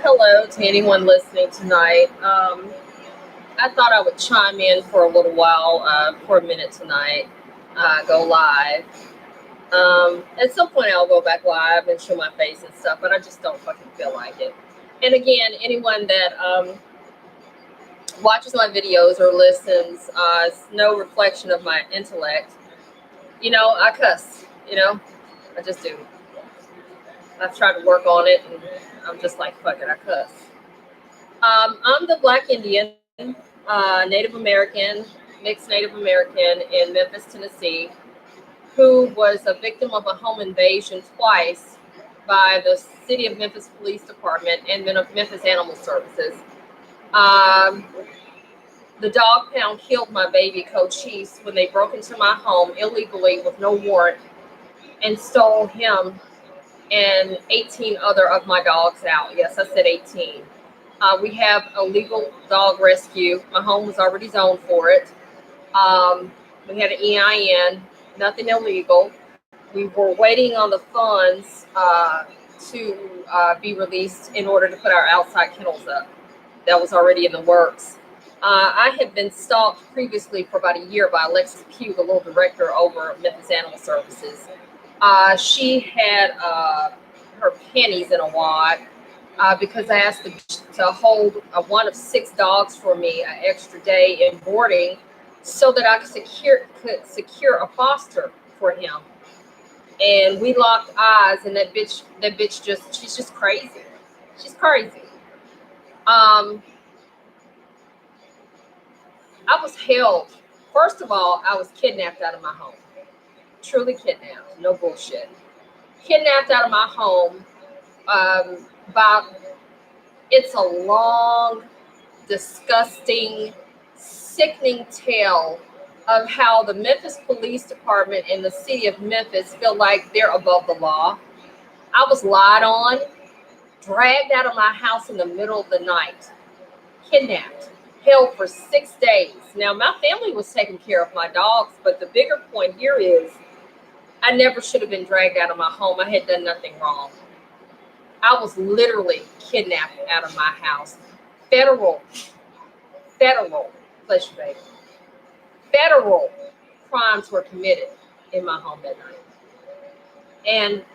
Hello to anyone listening tonight. I thought I would chime in for a little while, for a minute tonight, go live. At some point, I'll go back live and show my face and stuff, but I just don't fucking feel like it. And again, anyone that watches my videos or listens, it's no reflection of my intellect. I cuss, I just do. I've tried to work on it, and I'm just like, fuck it, I cuss. I'm the Black Indian, Native American, mixed Native American in Memphis, Tennessee, who was a victim of a home invasion twice by the City of Memphis Police Department and Memphis Animal Services. Um, the dog pound killed my baby, Cochise, when they broke into my home illegally with no warrant and stole him and 18 other of my dogs out. Yes, I said 18. We have a legal dog rescue. My home was already zoned for it. We had an EIN, nothing illegal. We were waiting on the funds to be released in order to put our outside kennels up. That was already in the works. I had been stalked previously for about a year by Alexis Pugh, the little director over Memphis Animal Services. She had her pennies in a wad because I asked to hold one of 6 dogs for me an extra day in boarding so that I could secure a foster for him. And we locked eyes, and that bitch she's just crazy. She's crazy. I was held. First of all, I was kidnapped out of my home. Truly kidnapped. No bullshit. Kidnapped out of my home. It's a long, disgusting, sickening tale of how the Memphis Police Department and the city of Memphis feel like they're above the law. I was lied on, dragged out of my house in the middle of the night, kidnapped, held for 6 days. Now, my family was taking care of my dogs, but the bigger point here is I never should have been dragged out of my home. I had done nothing wrong. I was literally kidnapped out of my house. Federal, bless you, baby. Federal crimes were committed in my home that night. And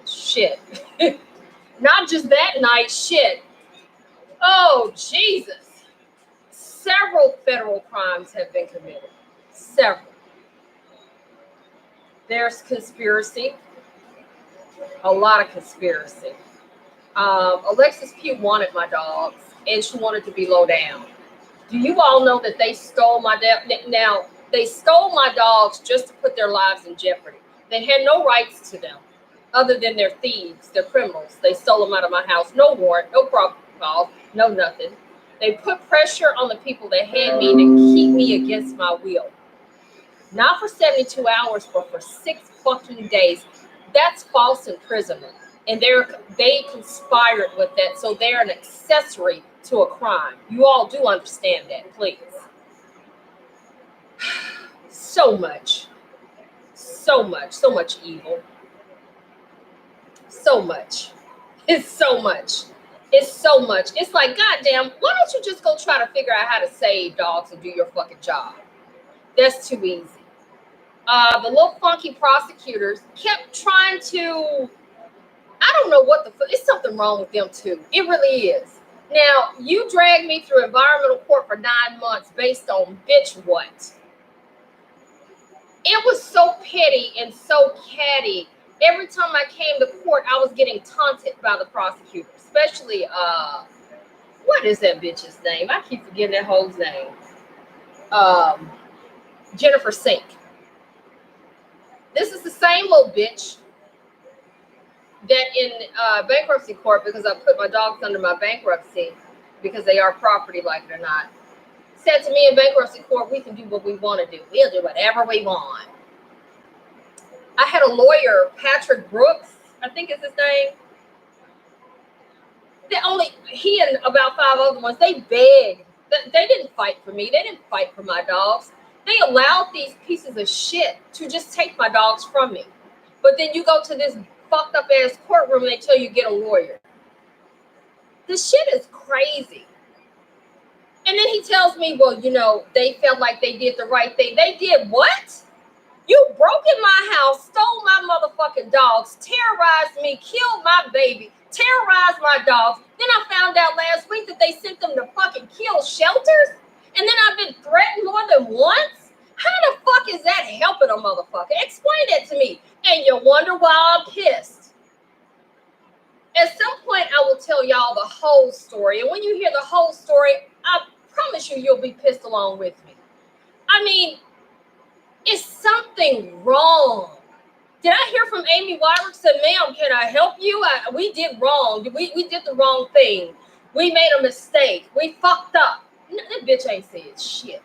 shit. Not just that night, shit. Oh, Jesus. Several federal crimes have been committed. Several. There's conspiracy. A lot of conspiracy. Alexis Pugh wanted my dogs, and she wanted to be low down. Do you all know that they stole my Now, they stole my dogs just to put their lives in jeopardy. They had no rights to them, other than they're thieves, they're criminals. They stole them out of my house. No warrant, no property cause, no nothing. They put pressure on the people that had me to keep me against my will. Not for 72 hours, but for 6 fucking days. That's false imprisonment. And they conspired with that, so they're an accessory to a crime. You all do understand that, please. So much evil. So much. It's so much. It's like, goddamn, why don't you just go try to figure out how to save dogs and do your fucking job? That's too easy. The little funky prosecutors kept trying to, I don't know what it's something wrong with them too. It really is. Now, you dragged me through environmental court for 9 months based on bitch what? It was so petty and so catty. Every time I came to court, I was getting taunted by the prosecutor, especially, what is that bitch's name? I keep forgetting that hoe's name. Jennifer Sink. This is the same little bitch that in bankruptcy court, because I put my dogs under my bankruptcy because they are property, like it or not, said to me in bankruptcy court, we can do what we want to do. We'll do whatever we want. I had a lawyer, Patrick Brooks, I think is his name. He and about 5 other ones, they begged. They didn't fight for me. They didn't fight for my dogs. They allowed these pieces of shit to just take my dogs from me. But then you go to this fucked up ass courtroom and they tell you get a lawyer. This shit is crazy. And then he tells me, well, you know, they felt like they did the right thing. They did what? You broke in my house, stole my motherfucking dogs, terrorized me, killed my baby, terrorized my dogs. Then I found out last week that they sent them to fucking kill shelters. And then I've been threatened more than once. How the fuck is that helping a motherfucker? Explain that to me. And you wonder why I'm pissed. At some point, I will tell y'all the whole story. And when you hear the whole story, I promise you'll be pissed along with me. I mean, is something wrong? Did I hear from Amy Wyrick said, ma'am, can I help you? We did wrong. We did the wrong thing. We made a mistake. We fucked up. No, that bitch ain't said shit.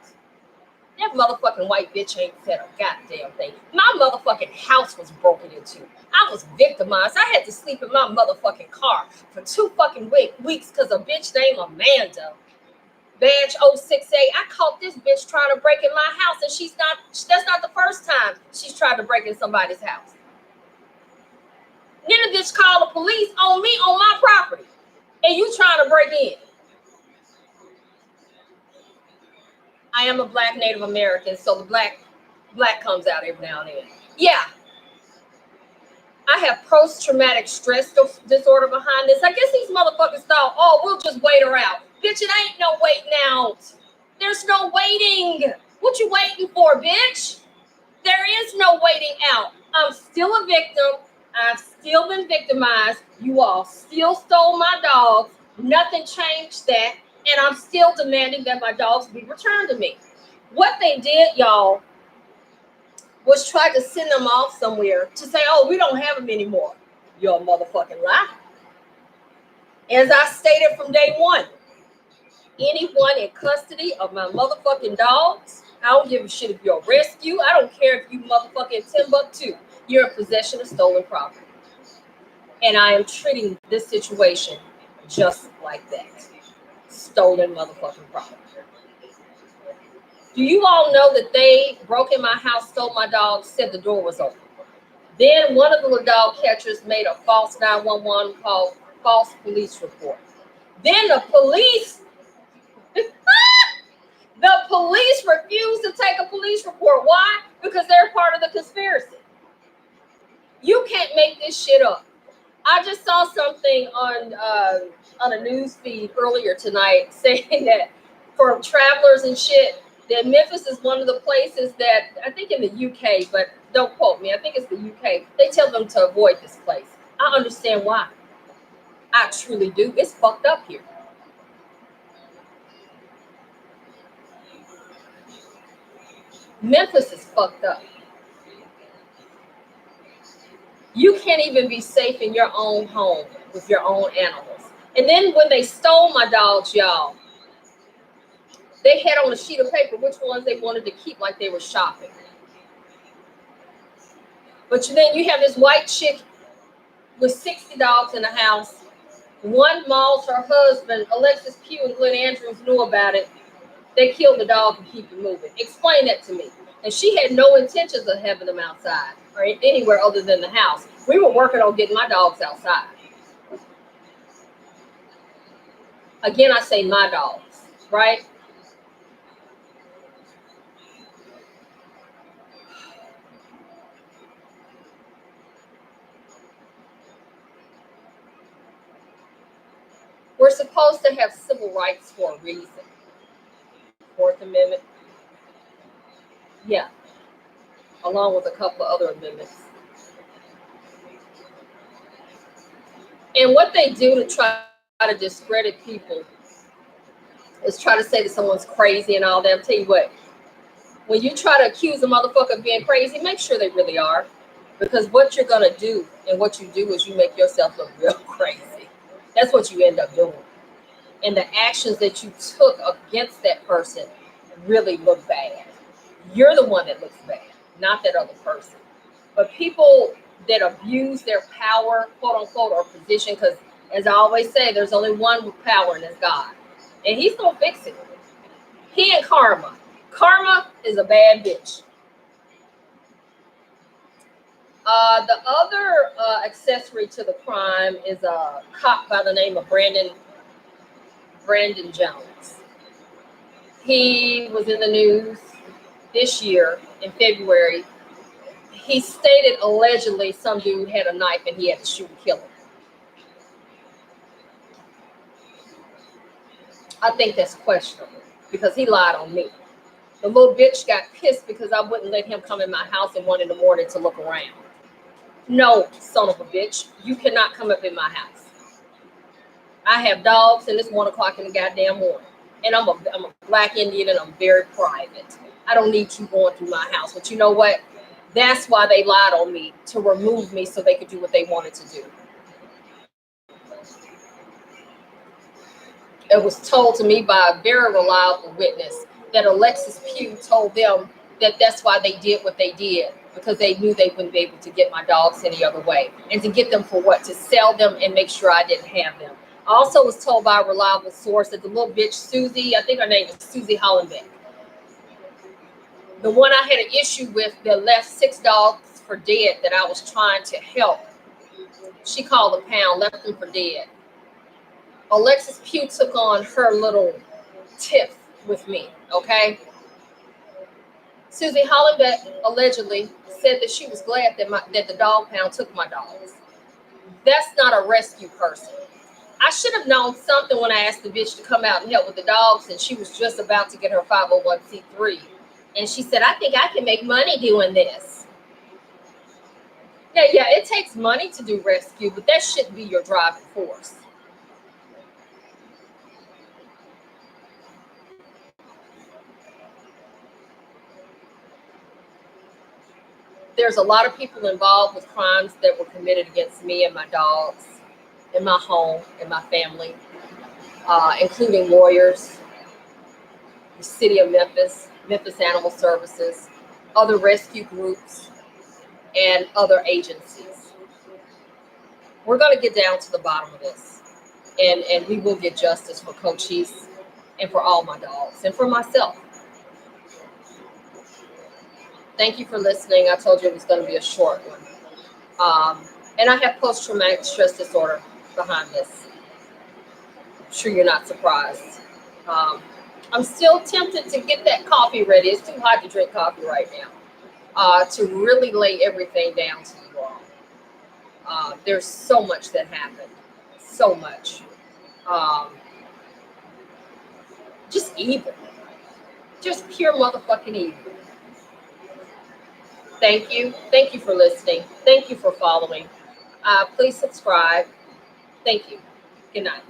That motherfucking white bitch ain't said a goddamn thing. My motherfucking house was broken into. I was victimized. I had to sleep in my motherfucking car for 2 fucking weeks because a bitch named Amanda, badge 068, I caught this bitch trying to break in my house, and that's not the first time she's tried to break in somebody's house. Then the bitch called the police on me on my property, and you trying to break in. I am a Black Native American, so the black comes out every now and then. Yeah. I have post-traumatic stress disorder behind this. I guess these motherfuckers thought, oh, we'll just wait her out. Bitch, it ain't no waiting out. There's no waiting. What you waiting for, bitch? There is no waiting out. I'm still a victim. I've still been victimized. You all still stole my dogs. Nothing changed that. And I'm still demanding that my dogs be returned to me. What they did, y'all, was try to send them off somewhere to say, oh, we don't have them anymore. You're a motherfucking lie. As I stated from day one, anyone in custody of my motherfucking dogs, I don't give a shit if you're a rescue. I don't care if you motherfucking Timbuktu. You're in possession of stolen property. And I am treating this situation just like that. Stolen motherfucking property. Do you all know that they broke in my house, stole my dog, said the door was open? Then one of the dog catchers made a false 911 call, false police report. Then the police refused to take a police report. Why? Because they're part of the conspiracy. You can't make this shit up. I just saw something on a news feed earlier tonight saying that for travelers and shit, that Memphis is one of the places that, I think in the UK, but don't quote me, I think it's the UK, they tell them to avoid this place. I understand why. I truly do. It's fucked up here. Memphis is fucked up. You can't even be safe in your own home with your own animals. And then when they stole my dogs, y'all, they had on a sheet of paper which ones they wanted to keep, like they were shopping. But then you have this white chick with 60 dogs in the house. One mauls her husband. Alexis Pugh and Glenn Andrews knew about it. They killed the dog and keep it moving. Explain that to me. And she had no intentions of having them outside or anywhere other than the house. We were working on getting my dogs outside. Again, I say my dogs, right? We're supposed to have civil rights for a reason. Fourth Amendment. Yeah. Along with a couple of other amendments. And what they do to try to discredit people is try to say that someone's crazy and all that. I'll tell you what, when you try to accuse a motherfucker of being crazy, make sure they really are. Because what you're going to do and what you do is you make yourself look real crazy. That's what you end up doing. And the actions that you took against that person really look bad. You're the one that looks bad, not that other person. But people that abuse their power, quote unquote, or position, because as I always say, there's only one with power, and it's God. And he's going to fix it. He and karma. Karma is a bad bitch. The other accessory to the crime is a cop by the name of Brandon Brandon Jones. He was in the news this year in February. He stated allegedly some dude had a knife and he had to shoot and kill him. I think that's questionable because he lied on me. The little bitch got pissed because I wouldn't let him come in my house at 1 a.m. to look around. No, son of a bitch, you cannot come up in my house. I have dogs and it's 1 o'clock in the goddamn morning. And I'm a black Indian and I'm very private. I don't need you going through my house. But you know what? That's why they lied on me, to remove me so they could do what they wanted to do. It was told to me by a very reliable witness that Alexis Pugh told them that that's why they did what they did, because they knew they wouldn't be able to get my dogs any other way. And to get them for what? To sell them and make sure I didn't have them. I also was told by a reliable source that the little bitch Susie, I think her name is Susie Hollenbeck, the one I had an issue with that left 6 dogs for dead that I was trying to help, she called the pound, left them for dead. Alexis Pugh took on her little tiff with me, okay? Susie Hollenbeck allegedly said that she was glad that the dog pound took my dogs. That's not a rescue person. I should have known something when I asked the bitch to come out and help with the dogs, and she was just about to get her 501c3. And she said, I think I can make money doing this. Yeah, it takes money to do rescue, but that shouldn't be your driving force. There's a lot of people involved with crimes that were committed against me and my dogs, in my home, in my family, including lawyers, the city of Memphis, Memphis Animal Services, other rescue groups, and other agencies. We're going to get down to the bottom of this, and we will get justice for Cochise and for all my dogs and for myself. Thank you for listening. I told you it was going to be a short one. And I have post-traumatic stress disorder behind this. I'm sure you're not surprised. I'm still tempted to get that coffee ready. It's too hot to drink coffee right now. To really lay everything down to you all. There's so much that happened. So much. Just evil. Just pure motherfucking evil. Thank you. Thank you for listening. Thank you for following. Please subscribe. Thank you. Good night.